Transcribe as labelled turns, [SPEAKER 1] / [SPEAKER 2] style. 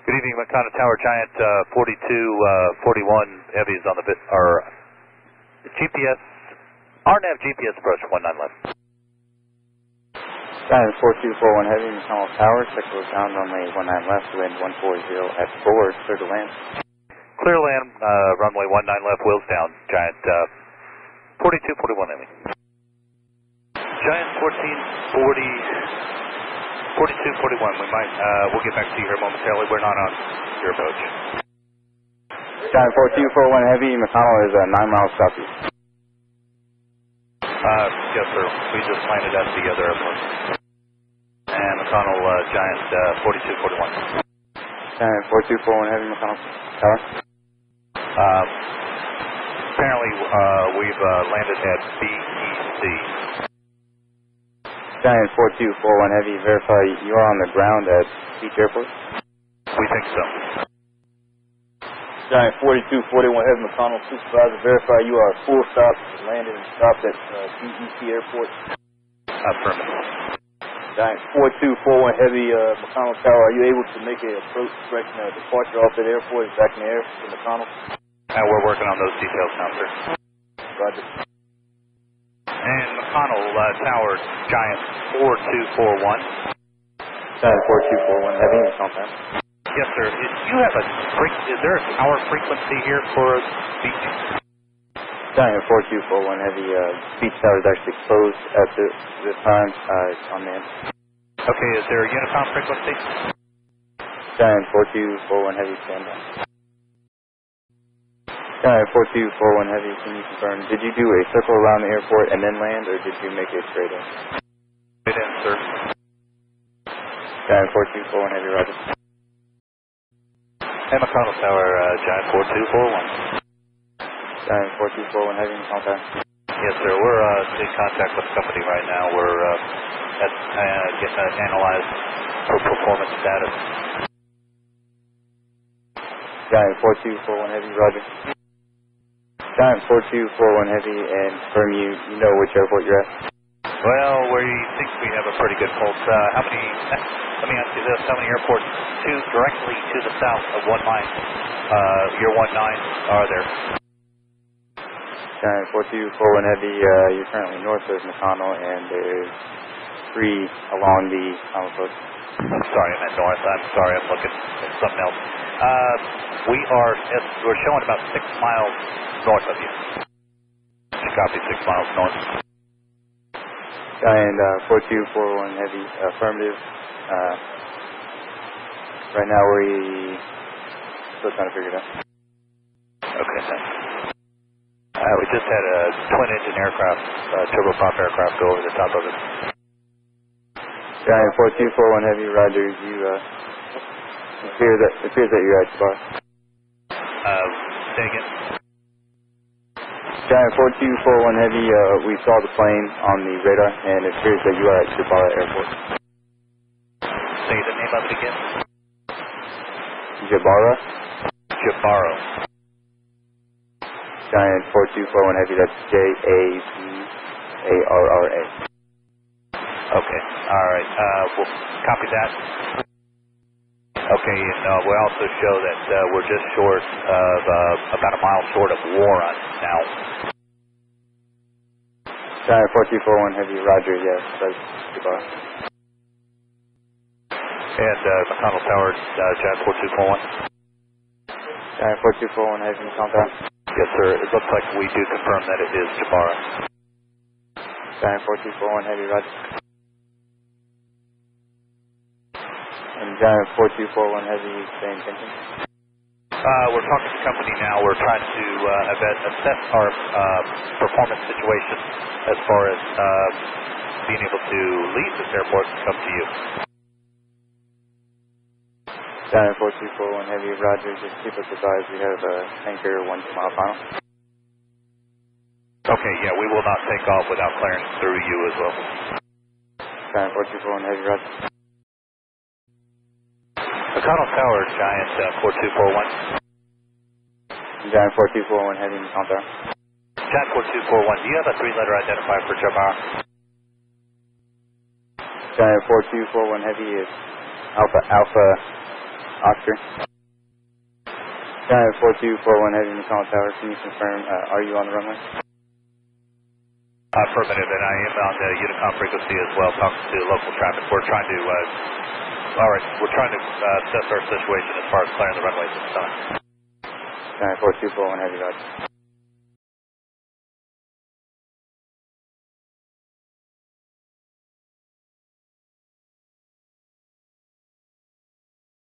[SPEAKER 1] Good evening, McDonough Tower, Giant 4241 heavies on the GPS, RNAV GPS approach 19 left.
[SPEAKER 2] Giant 4241 heavy, McDonough Tower, cycle sound runway 19 left, wind 140 at 4, clear to land.
[SPEAKER 1] Clear to land, runway 19 left, wheels down, Giant 4241 heavy. Giant 4241, we'll get back to you here momentarily. We're not on your approach.
[SPEAKER 2] Giant 4241 heavy, McDonough is 9 miles southeast.
[SPEAKER 1] Yes, sir. We just landed at the other airport. And McDonough, Giant 4241.
[SPEAKER 2] Giant 4241 heavy, McDonough Tower.
[SPEAKER 1] Apparently, we've landed at BEC.
[SPEAKER 2] Giant 4241 heavy, verify you are on the ground at Beach Airport.
[SPEAKER 1] We think so.
[SPEAKER 2] Giant 4241 heavy, McDonough supervisor, verify you are full stop, landed and stopped at BEC Airport.
[SPEAKER 1] Affirmative.
[SPEAKER 2] Giant 4241 heavy, McDonough Tower, are you able to make an approach direction departure off that airport and back in the air to McDonough?
[SPEAKER 1] We're working on those details now, sir.
[SPEAKER 2] Roger.
[SPEAKER 1] And McDonough Tower, Giant 4241.
[SPEAKER 2] Giant 4241 heavy, McDonough.
[SPEAKER 1] Yes, sir. Is there a tower frequency here for beach?
[SPEAKER 2] Giant 4241 heavy, beach tower is actually closed at this time. It's unmanned.
[SPEAKER 1] Okay, is there a Unicom frequency?
[SPEAKER 2] Giant 4241 heavy, stand by. Giant 4241 heavy, can you confirm, did you do a circle around the airport and then land, or did you make it straight in?
[SPEAKER 1] Straight in, sir.
[SPEAKER 2] Giant 4241 heavy, roger.
[SPEAKER 1] And McDonough Tower, Giant 4241.
[SPEAKER 2] Giant 4241 heavy, contact.
[SPEAKER 1] Yes, sir. We're in contact with the company right now. We're getting analyzed for performance status.
[SPEAKER 2] Giant 4241 heavy, roger. Giant 4241 heavy, and confirm you know which airport you're at.
[SPEAKER 1] Well, we think we have a pretty good pulse. Let me ask you this, how many airports directly to the south of 19, your 19 are there?
[SPEAKER 2] Giant 4241 heavy, you're currently north of McDonough, and there's 3 along the McDonough coast.
[SPEAKER 1] I'm sorry, I meant north. I'm sorry, I'm looking at something else. We're showing about 6 miles north of you. Copy, 6 miles north.
[SPEAKER 2] Giant 4241 heavy, affirmative. Right now we still trying to figure it out.
[SPEAKER 1] Okay, thanks. We just had a twin-engine aircraft, turboprop aircraft, go over the top of it.
[SPEAKER 2] Giant 4241 heavy, roger. You appears that you're at Jabara.
[SPEAKER 1] Say again.
[SPEAKER 2] Giant 4241 heavy, we saw the plane on the radar, and it appears that you are at Jabara Airport.
[SPEAKER 1] Say the name of it again.
[SPEAKER 2] Jabara?
[SPEAKER 1] Jabara.
[SPEAKER 2] Giant 4241 heavy, that's J-A-B-A-R-R-A.
[SPEAKER 1] Okay, alright, we'll copy that. Okay, and we'll also show that we're just short of, about a mile short of Warren now.
[SPEAKER 2] Giant 4241 heavy, roger, yes, that's Jabara.
[SPEAKER 1] And McDonough Tower, Giant 4241.
[SPEAKER 2] Giant 4241 heavy, contact.
[SPEAKER 1] Yes, sir. It looks like we do confirm that it is Jabara.
[SPEAKER 2] Giant 4241 heavy, roger. And Giant 4241 heavy, same intention?
[SPEAKER 1] We're talking to the company now. We're trying to assess our performance situation as far as being able to leave this airport and come to you.
[SPEAKER 2] Giant 4241 heavy, roger. Just keep us advised. We have a tanker 1 mile final.
[SPEAKER 1] Okay, yeah, we will not take off without clearance through you as well.
[SPEAKER 2] Giant 4241 heavy, roger.
[SPEAKER 1] McDonough Tower, Giant 4241.
[SPEAKER 2] Giant 4241 heavy, contact.
[SPEAKER 1] Giant 4241, do you have a 3-letter identifier for Jabara?
[SPEAKER 2] Giant 4241 heavy is Alpha Oscar. Giant 4241 Heavy, McCall Tower, can you confirm, are you on the runway?
[SPEAKER 1] Affirmative, and I am on the Unicom frequency as well, talking to local traffic. We're trying to, assess our situation as far as clearing the runway at this time.
[SPEAKER 2] Giant 4241 Heavy, roger.